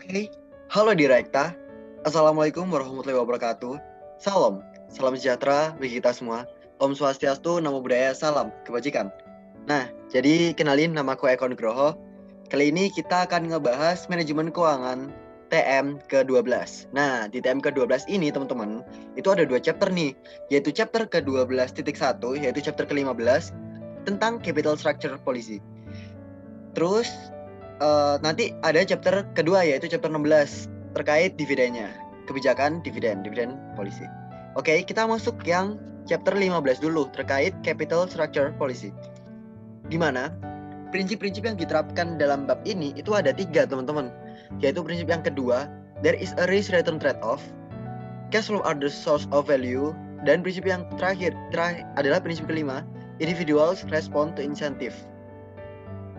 Oke, halo Direkta. Assalamualaikum warahmatullahi wabarakatuh. Salam sejahtera bagi kita semua. Om Swastiastu, Namo Buddhaya, salam kebajikan. Nah, jadi kenalin, namaku Eko Nugroho. Kali ini kita akan ngebahas manajemen keuangan TM ke-12. Nah, di TM ke-12 ini teman-teman, itu ada 2 chapter nih, yaitu chapter ke-12.1, yaitu chapter ke-15 tentang Capital Structure Policy. Terus nanti ada chapter kedua, yaitu chapter 16 terkait dividennya, kebijakan dividen policy. Oke, kita masuk yang chapter 15 dulu terkait capital structure policy. Gimana? Prinsip-prinsip yang diterapkan dalam bab ini itu ada 3 teman-teman, yaitu prinsip yang kedua, there is a risk return trade-off, cash flow are the source of value, dan prinsip yang terakhir adalah prinsip kelima, individuals respond to incentive.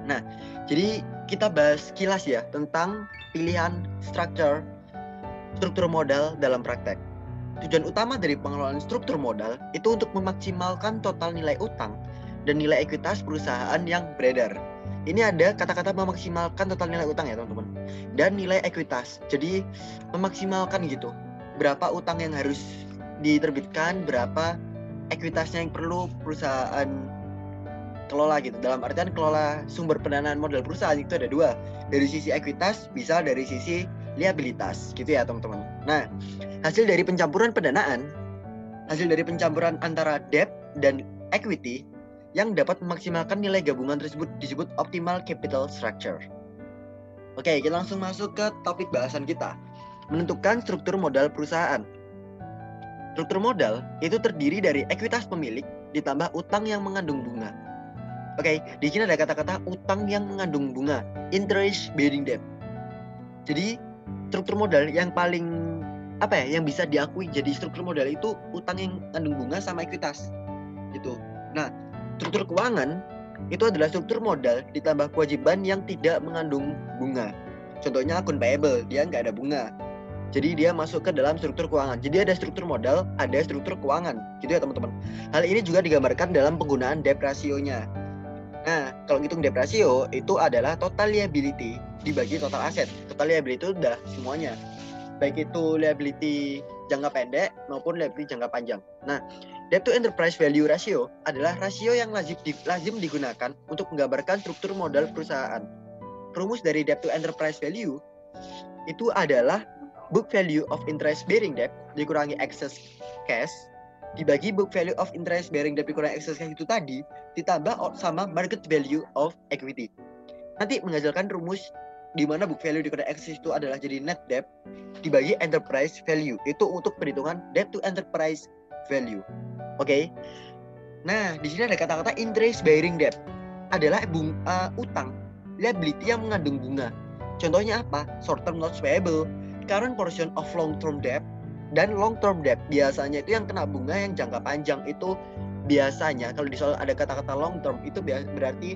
Nah, jadi kita bahas kilas ya tentang pilihan struktur modal dalam praktek. Tujuan utama dari pengelolaan struktur modal itu untuk memaksimalkan total nilai utang dan nilai ekuitas perusahaan yang beredar. Ini ada kata-kata memaksimalkan total nilai utang ya teman-teman, dan nilai ekuitas. Jadi memaksimalkan gitu, berapa utang yang harus diterbitkan, berapa ekuitasnya yang perlu perusahaan kelola gitu. Dalam artian kelola sumber pendanaan modal perusahaan itu ada 2, dari sisi ekuitas bisa dari sisi liabilitas gitu ya teman-teman. Nah, hasil dari pencampuran pendanaan, hasil dari pencampuran antara debt dan equity yang dapat memaksimalkan nilai gabungan tersebut disebut optimal capital structure. Oke, kita langsung masuk ke topik bahasan kita, menentukan struktur modal perusahaan. Struktur modal itu terdiri dari ekuitas pemilik ditambah utang yang mengandung bunga. Oke, di sini ada kata-kata utang yang mengandung bunga, interest bearing debt. Jadi struktur modal yang paling yang bisa diakui jadi struktur modal itu utang yang mengandung bunga sama ekuitas gitu. Nah, struktur keuangan itu adalah struktur modal ditambah kewajiban yang tidak mengandung bunga. Contohnya akun payable, dia nggak ada bunga. Jadi dia masuk ke dalam struktur keuangan. Jadi ada struktur modal, ada struktur keuangan, gitu ya teman-teman. Hal ini juga digambarkan dalam penggunaan debt ratio-nya. Nah, kalau ngitung debt ratio itu adalah total liability dibagi total aset. Total liability itu udah semuanya, baik itu liability jangka pendek maupun liability jangka panjang. Nah, debt to enterprise value ratio adalah rasio yang lazim digunakan untuk menggambarkan struktur modal perusahaan. Rumus dari debt to enterprise value itu adalah book value of interest bearing debt dikurangi excess cash dibagi book value of interest bearing debt dikurangi excess cash itu tadi ditambah sama market value of equity. Nanti menghasilkan rumus di mana book value dikurangi excess itu adalah jadi net debt dibagi enterprise value. Itu untuk perhitungan debt to enterprise value. Oke. Nah, di sini ada kata-kata interest bearing debt adalah utang liability yang mengandung bunga. Contohnya apa? Short term notes payable, current portion of long term debt, dan long term debt. Biasanya itu yang kena bunga yang jangka panjang itu biasanya kalau di soal ada kata-kata long term itu berarti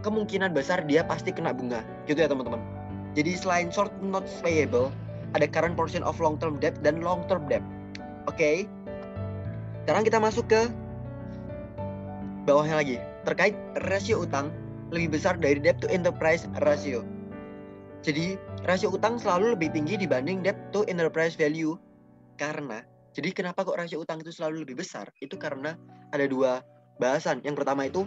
kemungkinan besar dia pasti kena bunga gitu ya teman-teman. Jadi selain short notes payable ada current portion of long term debt dan long term debt. Oke. Sekarang kita masuk ke bawahnya lagi terkait rasio utang lebih besar dari debt to enterprise ratio. Jadi rasio utang selalu lebih tinggi dibanding debt to enterprise value. Karena, jadi kenapa kok rasio utang itu selalu lebih besar? Itu karena ada 2 bahasan. Yang pertama itu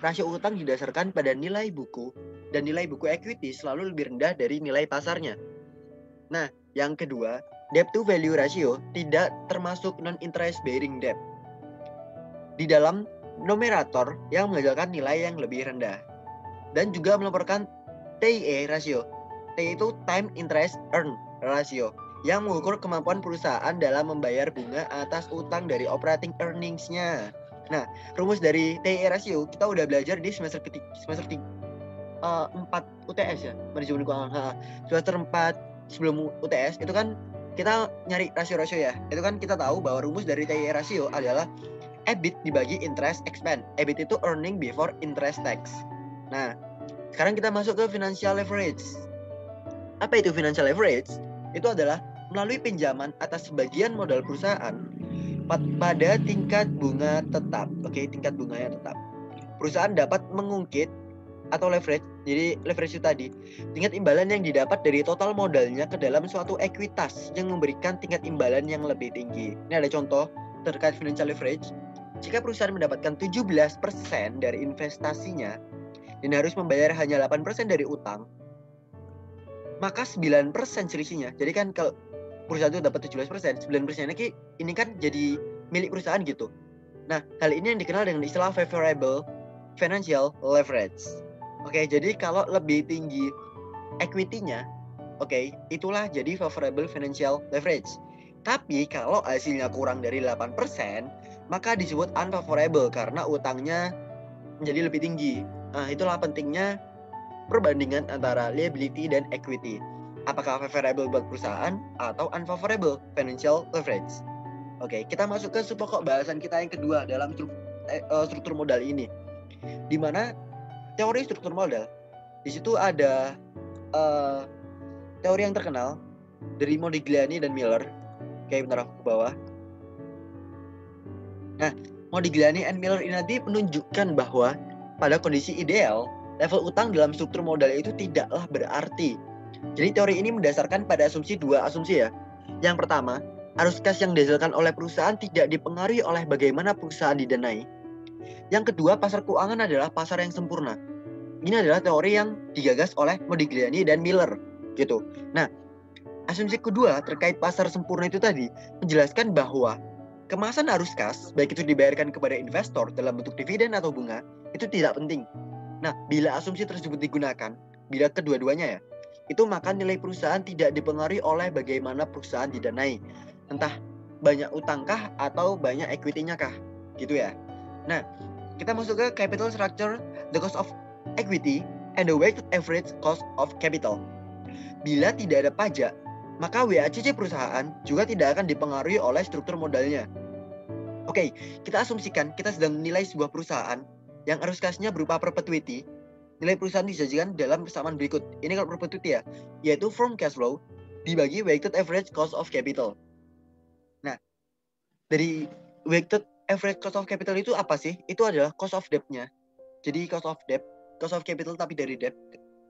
rasio utang didasarkan pada nilai buku, dan nilai buku equity selalu lebih rendah dari nilai pasarnya. Nah, yang kedua, debt to value ratio tidak termasuk non-interest bearing debt di dalam numerator yang menghasilkan nilai yang lebih rendah. Dan juga melaporkan TIE ratio. TIE itu time interest earn ratio yang mengukur kemampuan perusahaan dalam membayar bunga atas utang dari operating earnings-nya. Nah, rumus dari TIE ratio kita udah belajar di semester 4 UTS ya, manajemen keuangan. Semester 4 sebelum UTS itu kan kita nyari rasio-rasio ya. Itu kan kita tahu bahwa rumus dari TIE ratio adalah EBIT dibagi interest expense. EBIT itu earning before interest tax. Nah, sekarang kita masuk ke financial leverage. Apa itu financial leverage? Itu adalah melalui pinjaman atas sebagian modal perusahaan pada tingkat bunga tetap. Oke, tingkat bunganya tetap. Perusahaan dapat mengungkit atau leverage. Jadi leverage itu tadi tingkat imbalan yang didapat dari total modalnya ke dalam suatu ekuitas yang memberikan tingkat imbalan yang lebih tinggi. Ini ada contoh terkait financial leverage. Jika perusahaan mendapatkan 17% dari investasinya dan harus membayar hanya 8% dari utang, maka 9% selisihnya. Jadi kan kalau perusahaan itu dapat 17%, 9% ini kan jadi milik perusahaan gitu. Nah, hal ini yang dikenal dengan istilah favorable financial leverage. Oke, jadi kalau lebih tinggi equity-nya, oke, itulah jadi favorable financial leverage. Tapi kalau hasilnya kurang dari 8%, maka disebut unfavorable karena utangnya menjadi lebih tinggi. Nah, itulah pentingnya perbandingan antara liability dan equity. Apakah favorable buat perusahaan atau unfavorable financial leverage? Oke, kita masuk ke pokok bahasan kita yang kedua dalam struktur modal ini, di mana teori struktur modal. Di situ ada teori yang terkenal dari Modigliani dan Miller. Oke, bentar aku ke bawah. Nah, Modigliani and Miller ini nanti menunjukkan bahwa pada kondisi ideal, level utang dalam struktur modal itu tidaklah berarti. Jadi teori ini mendasarkan pada dua asumsi ya. Yang pertama, arus kas yang dihasilkan oleh perusahaan tidak dipengaruhi oleh bagaimana perusahaan didanai. Yang kedua, pasar keuangan adalah pasar yang sempurna. Ini adalah teori yang digagas oleh Modigliani dan Miller, gitu. Nah, asumsi kedua terkait pasar sempurna itu tadi menjelaskan bahwa kemasan arus kas, baik itu dibayarkan kepada investor dalam bentuk dividen atau bunga, itu tidak penting. Nah, bila asumsi tersebut digunakan, bila kedua-duanya ya, itu maka nilai perusahaan tidak dipengaruhi oleh bagaimana perusahaan didanai. Entah banyak utangkah atau banyak equity-nya kah, gitu ya. Nah, kita masuk ke capital structure, the cost of equity, and the weighted average cost of capital. Bila tidak ada pajak, maka WACC perusahaan juga tidak akan dipengaruhi oleh struktur modalnya. Oke, kita asumsikan kita sedang menilai sebuah perusahaan yang arus kasnya berupa perpetuity. Nilai perusahaan disajikan dalam persamaan berikut. Ini kalau perpetuity ya, yaitu from cash flow dibagi weighted average cost of capital. Nah, dari weighted average cost of capital itu apa sih? Itu adalah cost of debt-nya. Jadi cost of debt, cost of capital tapi dari debt,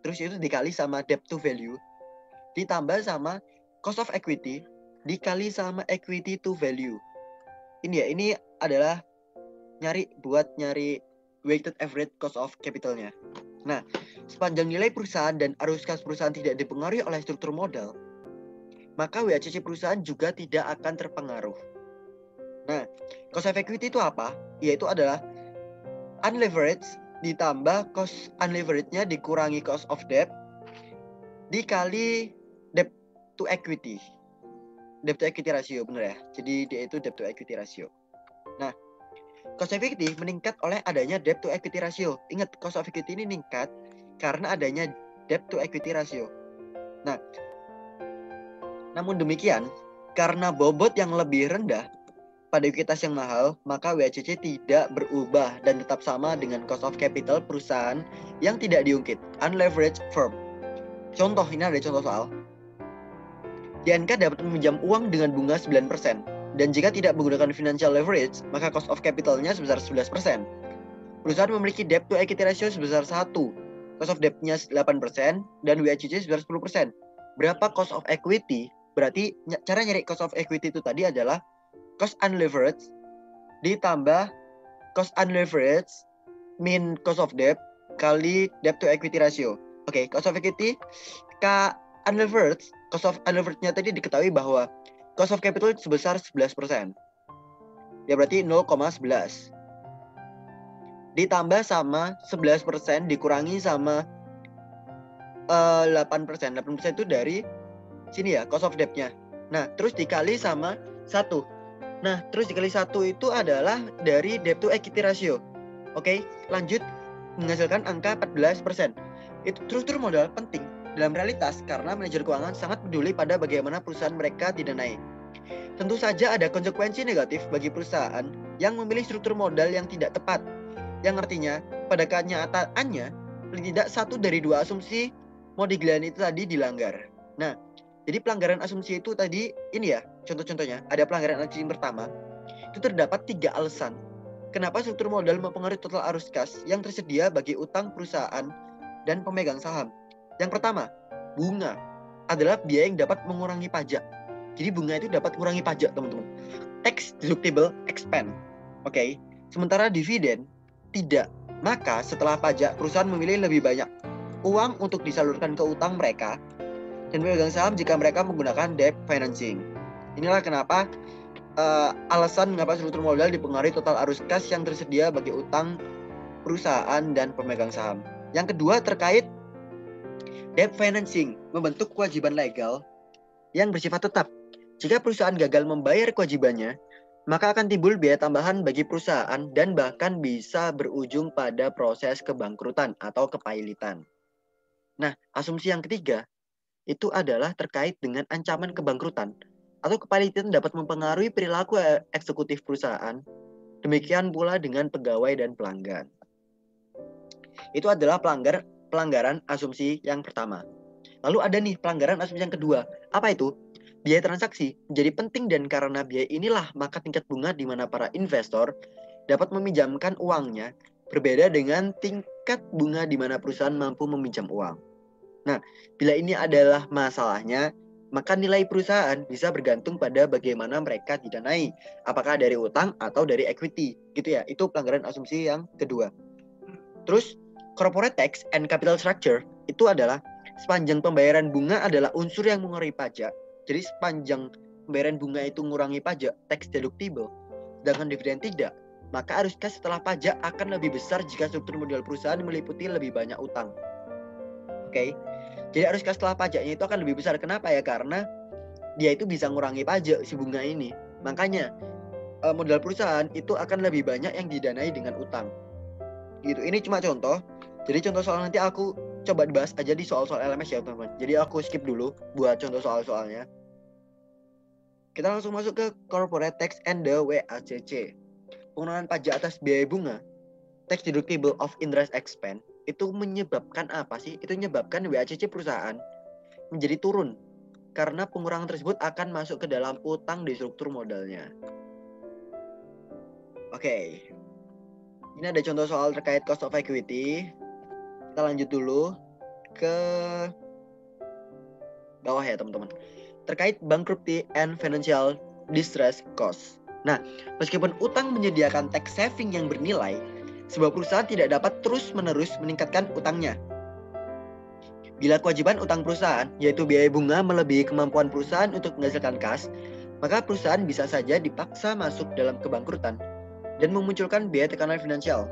terus itu dikali sama debt to value, ditambah sama cost of equity, dikali sama equity to value. Ini ya, ini adalah nyari weighted average cost of capitalnya. Nah, sepanjang nilai perusahaan dan arus kas perusahaan tidak dipengaruhi oleh struktur modal, maka WACC perusahaan juga tidak akan terpengaruh. Nah, cost of equity itu apa? Yaitu adalah unleveraged ditambah cost unleveraged-nya dikurangi cost of debt dikali debt to equity. Debt to equity ratio, bener ya? Jadi dia itu debt to equity ratio. Nah, cost of equity meningkat oleh adanya debt to equity ratio. Ingat, cost of equity ini meningkat karena adanya debt to equity ratio. Nah, namun demikian, karena bobot yang lebih rendah pada ekuitas yang mahal, maka WACC tidak berubah dan tetap sama dengan cost of capital perusahaan yang tidak diungkit, unleveraged firm. Contoh, ini ada contoh soal. JNK dapat meminjam uang dengan bunga 9%, dan jika tidak menggunakan financial leverage, maka cost of capitalnya sebesar 11%. Perusahaan memiliki debt to equity ratio sebesar 1, cost of debt-nya 8%, dan WACC sebesar 10%. Berapa cost of equity? Berarti cara nyari cost of equity itu tadi adalah cost unleveraged ditambah cost unleveraged min cost of debt kali debt to equity ratio. Oke, cost of equity unleveraged, cost of unleveraged-nya tadi diketahui bahwa cost of capital sebesar 11%. Ya berarti 0,11. Ditambah sama 11% dikurangi sama 8%. 8% itu dari sini ya, cost of debt-nya. Nah, terus dikali sama 1. Nah, terus dikali 1 itu adalah dari debt to equity ratio. Oke, lanjut menghasilkan angka 14%. Itu struktur modal penting dalam realitas karena manajer keuangan sangat peduli pada bagaimana perusahaan mereka didanai. Tentu saja ada konsekuensi negatif bagi perusahaan yang memilih struktur modal yang tidak tepat, yang artinya pada kenyataannya paling tidak satu dari dua asumsi Modigliani itu tadi dilanggar. Nah, jadi pelanggaran asumsi itu tadi ini ya, contoh-contohnya. Ada pelanggaran asumsi yang pertama, itu terdapat 3 alasan kenapa struktur modal mempengaruhi total arus kas yang tersedia bagi utang perusahaan dan pemegang saham. Yang pertama, bunga adalah biaya yang dapat mengurangi pajak. Jadi bunga itu dapat mengurangi pajak, teman-teman. Tax deductible expense. Oke. Sementara dividen tidak. Maka setelah pajak, perusahaan memilih lebih banyak uang untuk disalurkan ke utang mereka dan pemegang saham jika mereka menggunakan debt financing. Inilah kenapa alasan mengapa struktur modal dipengaruhi total arus kas yang tersedia bagi utang perusahaan dan pemegang saham. Yang kedua terkait debt financing, membentuk kewajiban legal yang bersifat tetap. Jika perusahaan gagal membayar kewajibannya, maka akan timbul biaya tambahan bagi perusahaan dan bahkan bisa berujung pada proses kebangkrutan atau kepailitan. Nah, asumsi yang ketiga itu adalah terkait dengan ancaman kebangkrutan atau kepailitan dapat mempengaruhi perilaku eksekutif perusahaan. Demikian pula dengan pegawai dan pelanggan. Itu adalah pelanggaran asumsi yang pertama. Lalu ada nih pelanggaran asumsi yang kedua. Apa itu? Biaya transaksi menjadi penting dan karena biaya inilah maka tingkat bunga di mana para investor dapat meminjamkan uangnya berbeda dengan tingkat bunga di mana perusahaan mampu meminjam uang. Nah, bila ini adalah masalahnya, maka nilai perusahaan bisa bergantung pada bagaimana mereka didanai, apakah dari utang atau dari equity, gitu ya. Itu pelanggaran asumsi yang kedua. Terus, corporate tax and capital structure itu adalah sepanjang pembayaran bunga adalah unsur yang mengurangi pajak. Jadi sepanjang pembayaran bunga itu mengurangi pajak, tax deductible, sedangkan dividen tidak, maka arus kas setelah pajak akan lebih besar jika struktur modal perusahaan meliputi lebih banyak utang. Oke. Jadi arus kas setelah pajaknya itu akan lebih besar. Kenapa ya? Karena dia itu bisa mengurangi pajak si bunga ini. Makanya modal perusahaan itu akan lebih banyak yang didanai dengan utang. Gitu. Ini cuma contoh. Jadi contoh soal nanti aku coba dibahas aja di soal-soal LMS ya, teman-teman. Jadi aku skip dulu buat contoh soal-soalnya. Kita langsung masuk ke corporate tax and the WACC. Pengenaan pajak atas biaya bunga, tax deductible of interest expense, itu menyebabkan apa sih? Itu menyebabkan WACC perusahaan menjadi turun karena pengurangan tersebut akan masuk ke dalam utang di struktur modalnya. Oke. Ini ada contoh soal terkait cost of equity. Kita lanjut dulu ke bawah ya, teman-teman. Terkait bankruptcy and financial distress cost. Nah, meskipun utang menyediakan tax saving yang bernilai, sebuah perusahaan tidak dapat terus-menerus meningkatkan utangnya. Bila kewajiban utang perusahaan, yaitu biaya bunga melebihi kemampuan perusahaan untuk menghasilkan kas, maka perusahaan bisa saja dipaksa masuk dalam kebangkrutan dan memunculkan biaya tekanan finansial.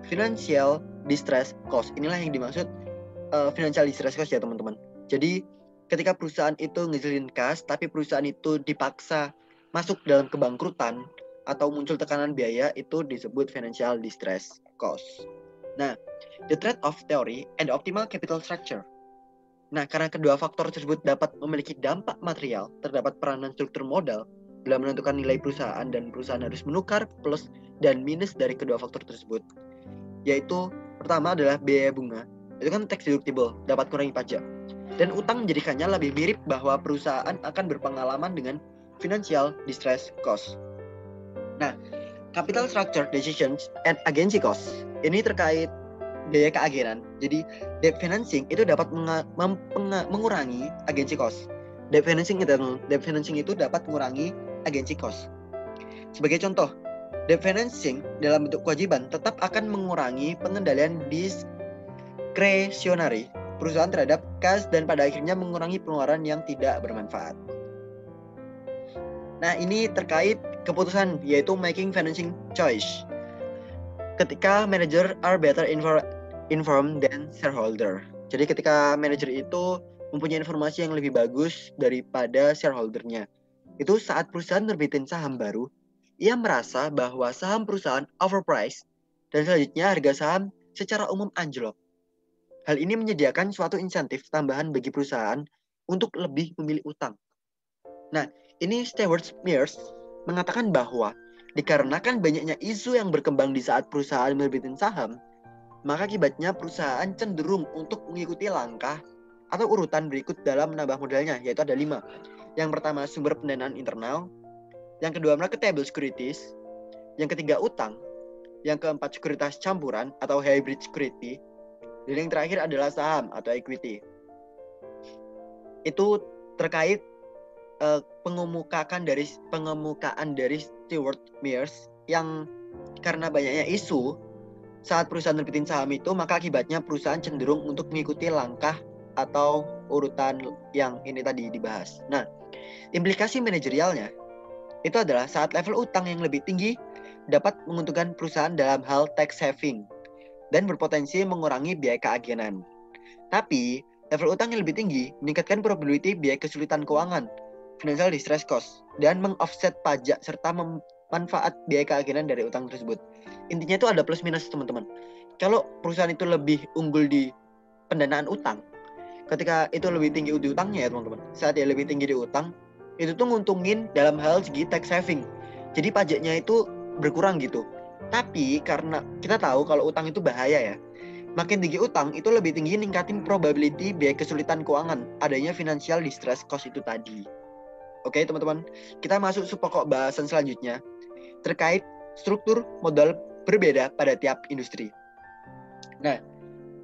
Financial distress cost. Inilah yang dimaksud financial distress cost ya, teman-teman. Jadi, ketika perusahaan itu ngehasilin kas, tapi perusahaan itu dipaksa masuk dalam kebangkrutan atau muncul tekanan biaya, itu disebut financial distress cost. Nah, the trade-off theory and the optimal capital structure. Nah, karena kedua faktor tersebut dapat memiliki dampak material, terdapat peranan struktur modal dalam menentukan nilai perusahaan dan perusahaan harus menukar plus dan minus dari kedua faktor tersebut. Yaitu pertama adalah biaya bunga. Itu kan tax deductible, dapat kurangi pajak. Dan utang menjadikannya lebih mirip bahwa perusahaan akan berpengalaman dengan financial distress cost. Nah, capital structure decisions and agency cost. Ini terkait biaya keagenan. Jadi debt financing itu dapat mengurangi agency cost. Debt financing itu dapat mengurangi agency cost. Sebagai contoh, debt financing dalam bentuk kewajiban tetap akan mengurangi pengendalian diskresionari perusahaan terhadap kas dan pada akhirnya mengurangi pengeluaran yang tidak bermanfaat. Nah, ini terkait keputusan, yaitu making financing choice. Ketika manager are better informed than shareholder. Jadi ketika manajer itu mempunyai informasi yang lebih bagus daripada shareholdernya. Itu saat perusahaan nerbitin saham baru, ia merasa bahwa saham perusahaan overpriced dan selanjutnya harga saham secara umum anjlok. Hal ini menyediakan suatu insentif tambahan bagi perusahaan untuk lebih memilih utang. Nah, ini Stewart Mears mengatakan bahwa dikarenakan banyaknya isu yang berkembang di saat perusahaan menerbitin saham, maka akibatnya perusahaan cenderung untuk mengikuti langkah atau urutan berikut dalam menambah modalnya, yaitu ada 5. Yang pertama, sumber pendanaan internal. Yang kedua, marketable securities. Yang ketiga, utang. Yang keempat, sekuritas campuran atau hybrid security. Dan yang terakhir adalah saham atau equity. Itu terkait pengemukaan dari Stewart Mears yang karena banyaknya isu saat perusahaan nerbitin saham itu, maka akibatnya perusahaan cenderung untuk mengikuti langkah atau urutan yang ini tadi dibahas. Nah, implikasi manajerialnya itu adalah saat level utang yang lebih tinggi dapat menguntungkan perusahaan dalam hal tax saving dan berpotensi mengurangi biaya keagenan. Tapi, level utang yang lebih tinggi meningkatkan probability biaya kesulitan keuangan, financial distress cost, dan meng-offset pajak serta manfaat biaya keagenan dari utang tersebut. Intinya itu ada plus minus, teman-teman. Kalau perusahaan itu lebih unggul di pendanaan utang, ketika itu lebih tinggi di utangnya ya teman-teman, saat dia lebih tinggi di utang, itu tuh nguntungin dalam hal segi tax saving. Jadi pajaknya itu berkurang gitu. Tapi karena kita tahu kalau utang itu bahaya ya, makin tinggi utang itu lebih tinggi ningkatin probability biaya kesulitan keuangan, adanya financial distress cost itu tadi. Oke teman-teman, kita masuk pokok bahasan selanjutnya terkait struktur modal berbeda pada tiap industri. Nah,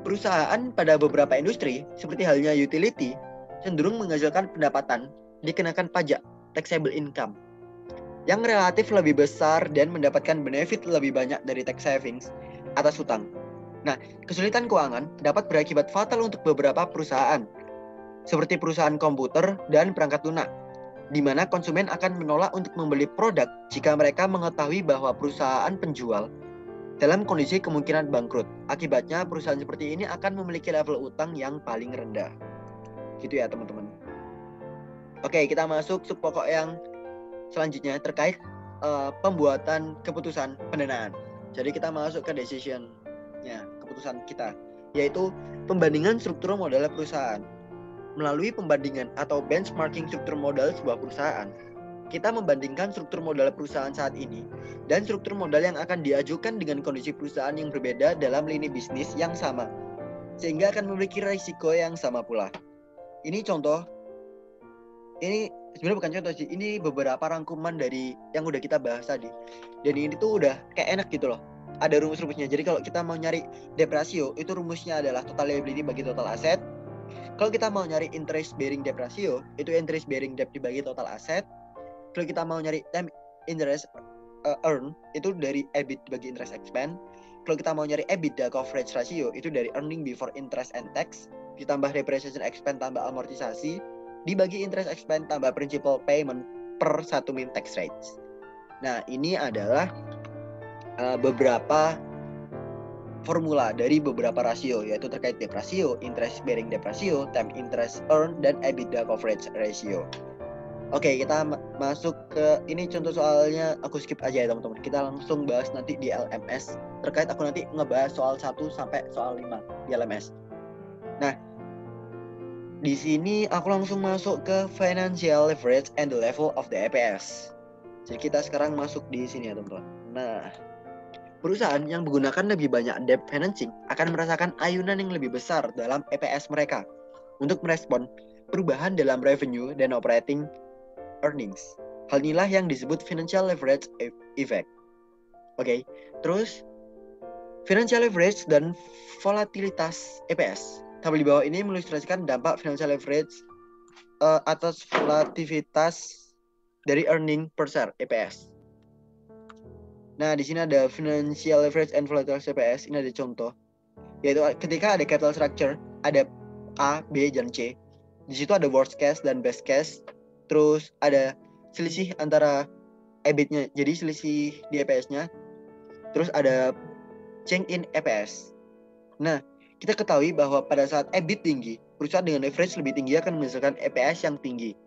perusahaan pada beberapa industri seperti halnya utility cenderung menghasilkan pendapatan dikenakan pajak taxable income yang relatif lebih besar dan mendapatkan benefit lebih banyak dari tax savings atas hutang. Nah, kesulitan keuangan dapat berakibat fatal untuk beberapa perusahaan, seperti perusahaan komputer dan perangkat lunak, di mana konsumen akan menolak untuk membeli produk jika mereka mengetahui bahwa perusahaan penjual dalam kondisi kemungkinan bangkrut. Akibatnya, perusahaan seperti ini akan memiliki level utang yang paling rendah. Gitu ya, teman-teman. Oke, kita masuk subpokok yang selanjutnya terkait pembuatan keputusan pendanaan. Jadi kita masuk ke decision-nya, keputusan kita, yaitu pembandingan struktur modal perusahaan. Melalui pembandingan atau benchmarking struktur modal sebuah perusahaan, kita membandingkan struktur modal perusahaan saat ini dan struktur modal yang akan diajukan dengan kondisi perusahaan yang berbeda dalam lini bisnis yang sama, sehingga akan memiliki risiko yang sama pula. Ini contoh, ini sebenarnya bukan contoh sih, ini beberapa rangkuman dari yang udah kita bahas tadi. Dan ini tuh udah kayak enak gitu loh. Ada rumus-rumusnya. Jadi kalau kita mau nyari debt ratio, itu rumusnya adalah total liability bagi total aset. Kalau kita mau nyari interest bearing debt ratio, itu interest bearing debt dibagi total aset. Kalau kita mau nyari time interest earn, itu dari EBIT bagi interest expense. Kalau kita mau nyari EBITDA coverage ratio, itu dari earning before interest and tax, ditambah depreciation expense tambah amortisasi, dibagi interest expense tambah principal payment per 1 min tax rates. Nah, ini adalah beberapa formula dari beberapa rasio, yaitu terkait debt ratio, interest bearing debt ratio, time interest earned, dan EBITDA coverage ratio. Oke, kita masuk ke ini contoh soalnya, aku skip aja ya teman-teman. Kita langsung bahas nanti di LMS. Terkait aku nanti ngebahas soal 1 sampai soal 5 di LMS. Nah, di sini aku langsung masuk ke financial leverage and the level of the EPS. Jadi kita sekarang masuk di sini ya teman-teman. Nah, perusahaan yang menggunakan lebih banyak debt financing akan merasakan ayunan yang lebih besar dalam EPS mereka untuk merespon perubahan dalam revenue dan operating earnings. Hal inilah yang disebut financial leverage effect. Oke, terus financial leverage dan volatilitas EPS. Tabel di bawah ini mengilustrasikan dampak financial leverage atas volatilitas dari earning per share EPS. Nah, di sini ada financial leverage and volatilitas EPS. Ini ada contoh, yaitu ketika ada capital structure, ada A, B, dan C. Di situ ada worst case dan best case. Terus ada selisih antara EBIT-nya, jadi selisih di EPS-nya. Terus ada change in EPS. Nah, kita ketahui bahwa pada saat EBIT tinggi, perusahaan dengan leverage lebih tinggi akan menghasilkan EPS yang tinggi.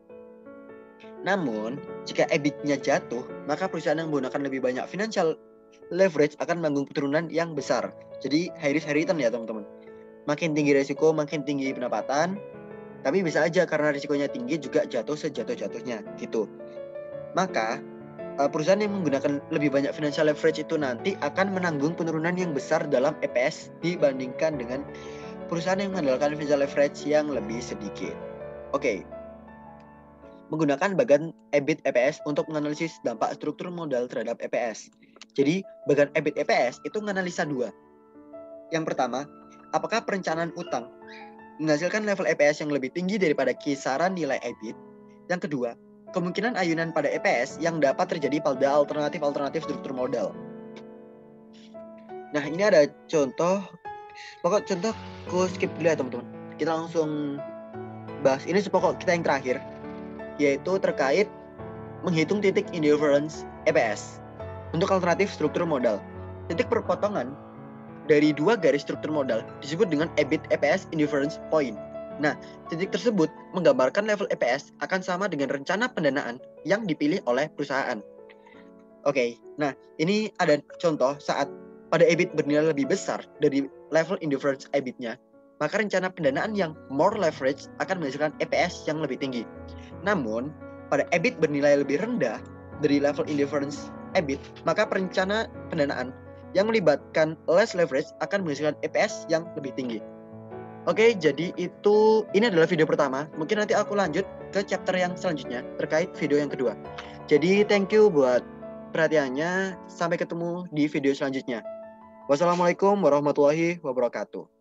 Namun, jika EBIT-nya jatuh, maka perusahaan yang menggunakan lebih banyak financial leverage akan menanggung penurunan yang besar. Jadi, high risk, high return ya teman-teman. Makin tinggi resiko, makin tinggi pendapatan. Tapi bisa aja karena risikonya tinggi juga jatuh sejatuh-jatuhnya gitu. Maka perusahaan yang menggunakan lebih banyak financial leverage itu nanti akan menanggung penurunan yang besar dalam EPS dibandingkan dengan perusahaan yang mengandalkan financial leverage yang lebih sedikit. Oke. Menggunakan bagan EBIT EPS untuk menganalisis dampak struktur modal terhadap EPS. Jadi bagan EBIT EPS itu menganalisa dua. Yang pertama, apakah perencanaan utang menghasilkan level EPS yang lebih tinggi daripada kisaran nilai EBIT? Yang kedua, kemungkinan ayunan pada EPS yang dapat terjadi pada alternatif-alternatif struktur modal. Nah, ini ada contoh. Pokok contoh aku skip dulu ya teman-teman. Kita langsung bahas. Ini sepokok kita yang terakhir, yaitu terkait menghitung titik indifference EPS untuk alternatif struktur modal. Titik perpotongan dari dua garis struktur modal disebut dengan EBIT EPS indifference point. Nah, titik tersebut menggambarkan level EPS akan sama dengan rencana pendanaan yang dipilih oleh perusahaan. Oke, nah ini ada contoh saat pada EBIT bernilai lebih besar dari level indifference EBIT-nya, maka rencana pendanaan yang more leverage akan menghasilkan EPS yang lebih tinggi. Namun, pada EBIT bernilai lebih rendah dari level indifference EBIT, maka perencana pendanaan yang melibatkan less leverage akan menghasilkan EPS yang lebih tinggi. Oke, jadi ini adalah video pertama. Mungkin nanti aku lanjut ke chapter yang selanjutnya terkait video yang kedua. Jadi thank you buat perhatiannya. Sampai ketemu di video selanjutnya. Wassalamualaikum warahmatullahi wabarakatuh.